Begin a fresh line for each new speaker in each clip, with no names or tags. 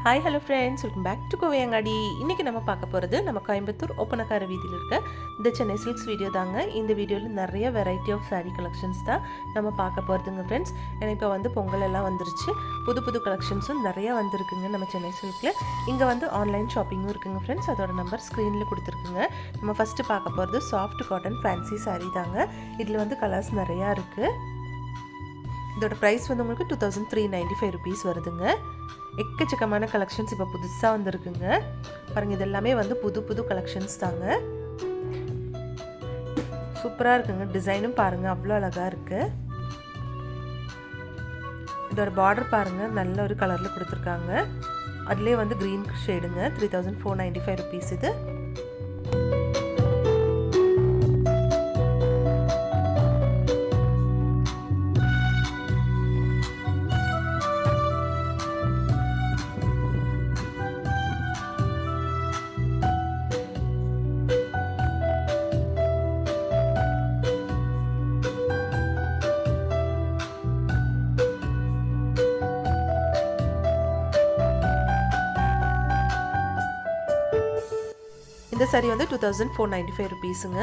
Hi hello friends, welcome back to Kovaiangadi. இன்றைக்கி நம்ம பார்க்க போகிறது நம்ம கோயம்புத்தூர் ஒப்பனக்கார வீதியில் இருக்க இந்த சென்னை சில்க்ஸ் வீடியோ தாங்க. இந்த வீடியோவில் நிறைய வெரைட்டி ஆஃப் சாரீ கலெக்ஷன்ஸ் தான் நம்ம பார்க்க போகிறதுங்க ஃப்ரெண்ட்ஸ். ஏன்னா இப்போ பொங்கல் எல்லாம் வந்துருச்சு, புது புது கலெக்ஷன்ஸும் நிறையா வந்திருக்குங்க நம்ம சென்னை சில்கில். இங்கே ஆன்லைன் ஷாப்பிங்கும் இருக்குங்க ஃப்ரெண்ட்ஸ். அதோட நம்பர் ஸ்க்ரீனில் கொடுத்துருக்குங்க. நம்ம ஃபஸ்ட்டு பார்க்க போகிறது சாஃப்ட் காட்டன் ஃபேன்சி சாரீ தாங்க. இதில் கலர்ஸ் நிறையா இருக்குது. இதோட ப்ரைஸ் உங்களுக்கு 2395 ருபீஸ் வருதுங்க. எக்கச்சக்கமான கலெக்ஷன்ஸ் இப்போ புதுசாக வந்துருக்குங்க. பாருங்கள், இது எல்லாமே புது புது கலெக்ஷன்ஸ் தாங்க. சூப்பராக இருக்குங்க. டிசைனும் பாருங்கள், அவ்வளோ அழகாக இருக்குது. இதோட பார்டர் பாருங்கள், நல்ல ஒரு கலரில் கொடுத்துருக்காங்க. அதுலேயே க்ரீன் ஷேடுங்க. 3495 ருபீஸ் இது. இந்த சாரீ 2495 ருபீஸுங்க.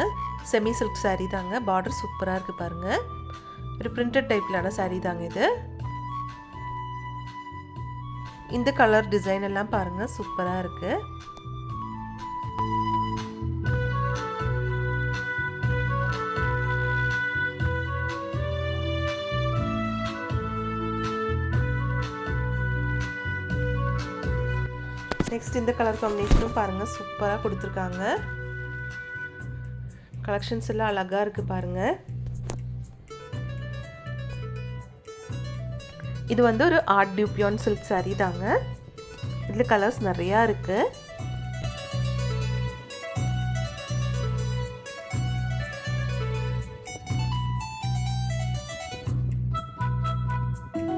செமி சில்க் சாரீ தாங்க. பார்டர் சூப்பராக இருக்குது பாருங்கள். ஒரு பிரிண்டட் டைப்லான சாரீ தாங்க இது. இந்த கலர் டிசைன் எல்லாம் பாருங்கள், சூப்பராக இருக்குது. நெக்ஸ்ட் இந்த கலர் காம்பினேஷனும் பாருங்கள், சூப்பராக கொடுத்துருக்காங்க. கலெக்ஷன்ஸ் எல்லாம் அழகாக இருக்குது பாருங்கள். இது ஒரு ஆர்ட் டியூபியான் சில்க் சாரீ தாங்க. இதில் கலர்ஸ் நிறையா இருக்குது.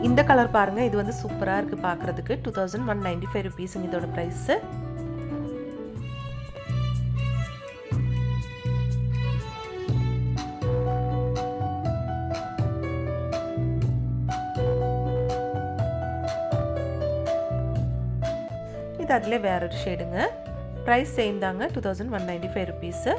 இந்த கலர் பாருங்கள், இது சூப்பராக இருக்குது பார்க்குறதுக்கு. 2195 ருபீஸுங்க இதோட ப்ரைஸு. இது அதில் வேற ஒரு ஷேடுங்க. ப்ரைஸ் சேம் தாங்க, 2195 ருபீஸு.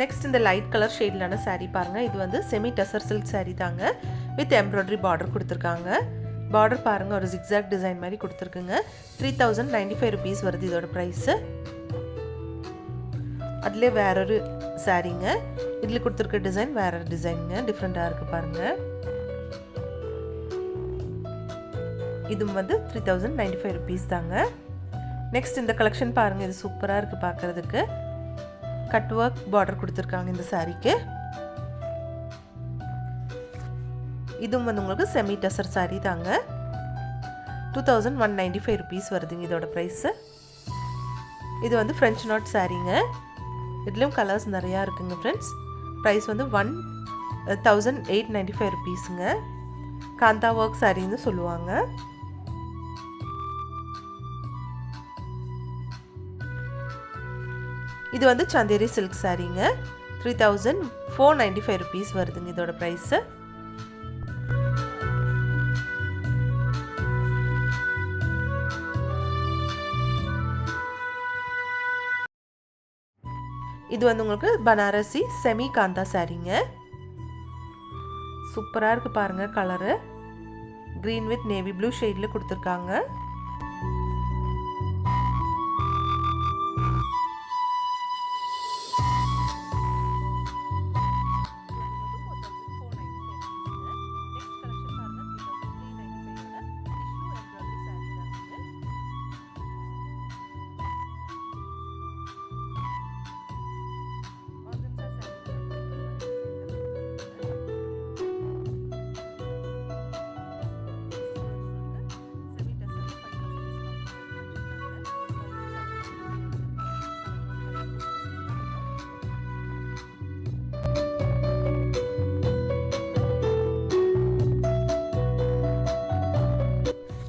நெக்ஸ்ட் இந்த லைட் கலர் ஷேட்லான சாரீ பாருங்கள். இது செமி டசர் சில்க் சாரீ தாங்க. வித் எம்ப்ராய்டரி பார்டர் கொடுத்துருக்காங்க. பார்டர் பாருங்கள், ஒரு ஜிக்ஸாக் டிசைன் மாதிரி கொடுத்துருக்குங்க. 3095 ருபீஸ் வருது இதோட ப்ரைஸு. அதுலேயே வேறொரு சாரீங்க. இதில் கொடுத்துருக்க டிசைன் வேற டிசைனுங்க, டிஃப்ரெண்ட்டாக இருக்குது பாருங்கள். இதுவும் 3095 ருபீஸ் தாங்க. நெக்ஸ்ட் இந்த கலெக்ஷன் பாருங்கள், இது சூப்பராக இருக்குது பார்க்குறதுக்கு. கட் ஒர்க் பார்டர் கொடுத்துருக்காங்க இந்த சாரீக்கு. இதுவும் உங்களுக்கு செமி டசர் சாரீ தாங்க. 2195 ருபீஸ் வருதுங்க இதோட ப்ரைஸு. இது ஃப்ரெஞ்ச் நாட் சாரீங்க. இதுலேயும் கலர்ஸ் நிறையா இருக்குங்க ஃப்ரெண்ட்ஸ். ப்ரைஸ் 1895 ருபீஸுங்க. காந்தா ஒர்க் சாரின்னு சொல்லுவாங்க. இது சந்தேரி சில்க் சாரீங்க. 3495 ருபீஸ் வருதுங்க இதோட ப்ரைஸு. இது உங்களுக்கு பனாரசி செமி காந்தா சாரீங்க. சூப்பராக இருக்குது பாருங்கள் colour. Green with navy blue ஷேடில் கொடுத்துருக்காங்க.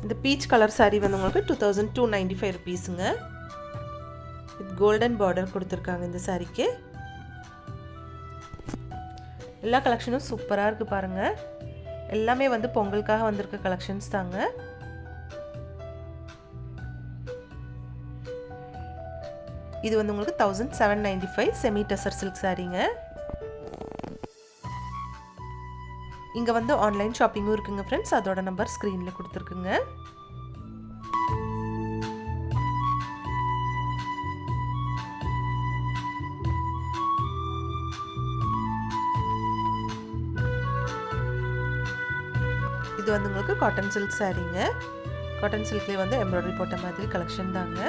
இந்த பீச் கலர் சாரீ உங்களுக்கு 2295 ருபீஸுங்க. வித் கோல்டன் பார்டர் கொடுத்துருக்காங்க இந்த சாரீக்கு. எல்லா கலெக்ஷனும் சூப்பராக இருக்குது பாருங்கள். எல்லாமே வந்து பொங்கலுக்காக வந்திருக்க கலெக்ஷன்ஸ் தாங்க. இது வந்து உங்களுக்கு 1795 செமி டசர் சில்க் சாரீங்க. இங்கே வந்து ஆன்லைன் ஷாப்பிங்கும் இருக்குங்க ஃப்ரெண்ட்ஸ். அதோட நம்பர் ஸ்க்ரீனில் கொடுத்துருக்குங்க. இது வந்து உங்களுக்கு காட்டன் சில்க் சாரீங்க. காட்டன் சில்க்லேயே வந்து எம்ப்ராய்டரி போட்ட மாதிரி கலெக்ஷன் தாங்க.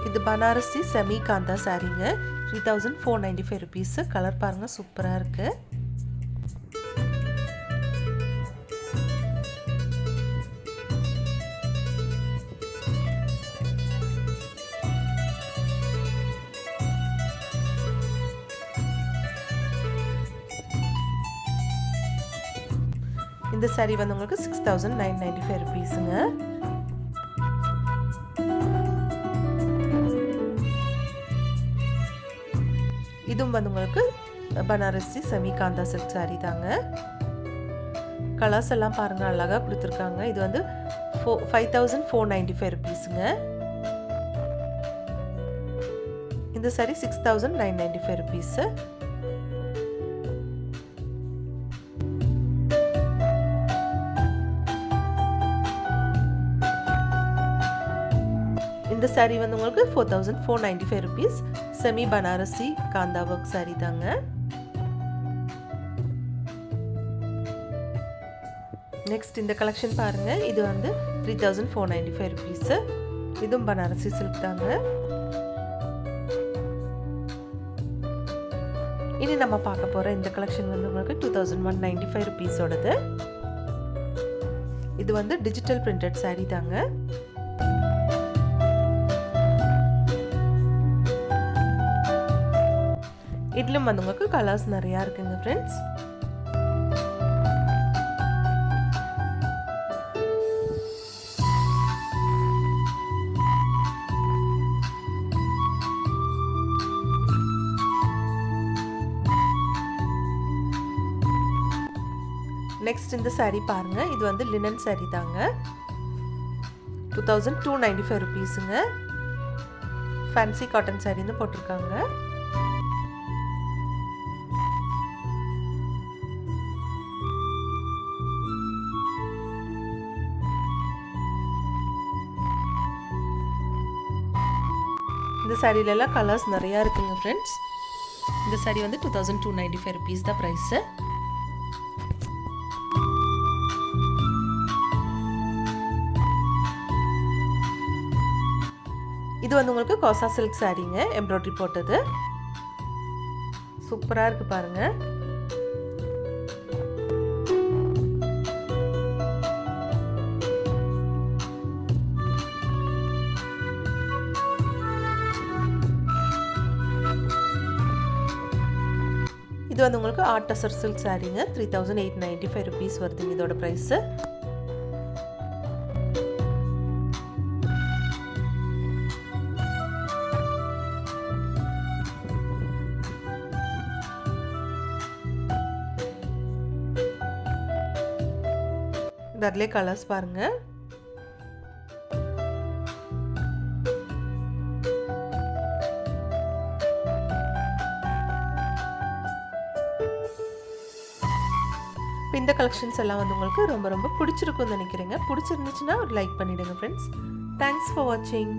இது பனாரசி செமி காந்தா சாரீங்க. 3495 ருபீஸ். கலர் பாருங்க சூப்பராக இருக்கு. இந்த சாரீ வந்து உங்களுக்கு 6995 ருபீஸுங்க. இதுவும் வந்து உங்களுக்கு பனாரசி செமி காந்தா சில்க் சாரீ தாங்க. கலர்ஸ் எல்லாம் பாருங்கள் அழகாக கொடுத்துருக்காங்க. இது வந்து 5495 ருபீஸுங்க. இந்த சாரீ 6995 ருபீஸு. இந்த சாரீ வந்து உங்களுக்கு 4495 rupees. Semi Banarasi kantha work sari தாங்க. நெக்ஸ்ட் இந்த கலெக்ஷன் பாருங்க. இது வந்து 3495 ருபீஸ். இதுவும் பனாரசி சில்க் தாங்க. இனி நம்ம பார்க்க போற இந்த கலெக்ஷன் வந்து உங்களுக்கு 2195 ருபீஸோடது. இது வந்து டிஜிட்டல் பிரிண்டட் சாரீ தாங்க. இதிலும் வந்து உங்களுக்கு கலர்ஸ் நிறையா இருக்குங்க ஃப்ரெண்ட்ஸ். நெக்ஸ்ட் இந்த சாரீ பாருங்க. இது வந்து லினன் சாரீ தாங்க. 2295 ருபீஸுங்க. ஃபேன்சி காட்டன் சாரீன்னு போட்டிருக்காங்க. இந்த சாரீலெல்லாம் கலர்ஸ் நிறையா இருக்குங்க ஃப்ரெண்ட்ஸ். இந்த சாரீ வந்து 2295 ருபீஸ் தான் ப்ரைஸு. இது வந்து உங்களுக்கு கோசா சில்க் சாரீங்க. எம்ப்ராய்டரி போட்டது சூப்பராக இருக்கு பாருங்க. இது வந்து உங்களுக்கு ஆர்ட் டசர் சில்க் சாரீங்க. 3895 ருபீஸ் வருதுங்க இதோட ப்ரைஸு. அதிலே கலர்ஸ் பாருங்க. இந்த கலெக்ஷன்ஸ் எல்லாம் வந்து உங்களுக்கு ரொம்ப ரொம்ப பிடிச்சிருக்கும்னு நினைக்கிறேங்க. பிடிச்சிருந்துச்சுன்னா ஒரு லைக் பண்ணிடுங்க ஃப்ரெண்ட்ஸ். தேங்க்ஸ் ஃபார் வாட்சிங்.